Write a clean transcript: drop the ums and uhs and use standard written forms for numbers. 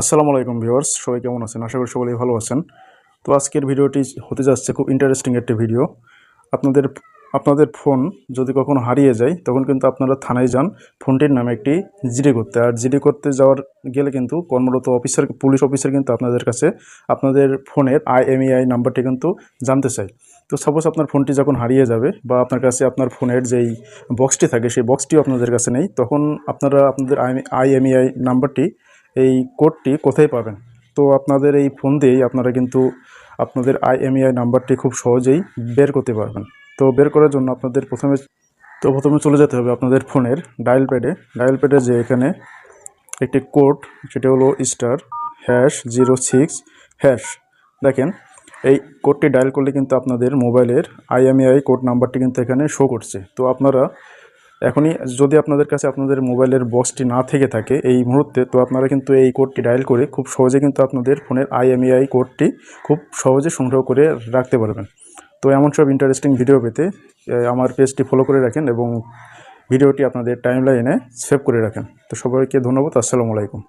আসসালামু আলাইকুম ভিউয়ার্স, সবাই কেমন আছেন? আশা করি সকলেই ভালো আছেন। তো আজকের ভিডিওটি হতে যাচ্ছে খুব ইন্টারেস্টিং একটি ভিডিও। আপনাদের আপনাদের ফোন যদি কখনো হারিয়ে যায় তখন কিন্তু আপনারা থানায় যান ফোনটির নামে একটি জিডি করতে। আর জিডি করতে যাওয়ার গেলে কিন্তু কর্মরত অফিসার, পুলিশ অফিসার কিন্তু আপনাদের কাছে আপনাদের ফোনের আইএমইআই নাম্বারটি কিন্তু জানতে চায়। তো সাপোজ আপনার ফোনটি যখন হারিয়ে যাবে বা আপনার কাছে আপনার ফোনের যেই বক্সটি থাকে সেই বক্সটিও আপনাদের কাছে নেই, তখন আপনারা আপনাদের আইএমইআই নাম্বারটি, এই কোডটি কোথায় পাবেন? তো আপনাদের এই ফোন দিয়েই আপনারা কিন্তু আপনাদের আইএমইআই নাম্বারটি খুব সহজেই বের করতে পারবেন। তো বের করার জন্য আপনাদের প্রথমে চলে যেতে হবে আপনাদের ফোনের ডায়াল প্যাডে যে এখানে একটি কোড, সেটা হলো *#06#। দেখেন, এই কোডটি ডায়াল করলে কিন্তু আপনাদের মোবাইলের আইএমইআই কোড নাম্বারটি কিন্তু এখানে শো করছে। তো আপনারা এখনই, যদি আপনাদের কাছে আপনাদের মোবাইলের বক্সটি না থেকে থাকে এই মুহূর্তে, তো আপনারা কিন্তু এই কোডটি ডায়াল করে খুব সহজে কিন্তু আপনাদের ফোনের আইএমইআই কোডটি খুব সহজে সংগ্রহ করে রাখতে পারবেন। তো এমন সব ইন্টারেস্টিং ভিডিও পেতে আমার পেজটি ফলো করে রাখেন এবং ভিডিওটি আপনাদের টাইমলাইনে সেভ করে রাখেন। তো সবাইকে ধন্যবাদ। আসসালামু আলাইকুম।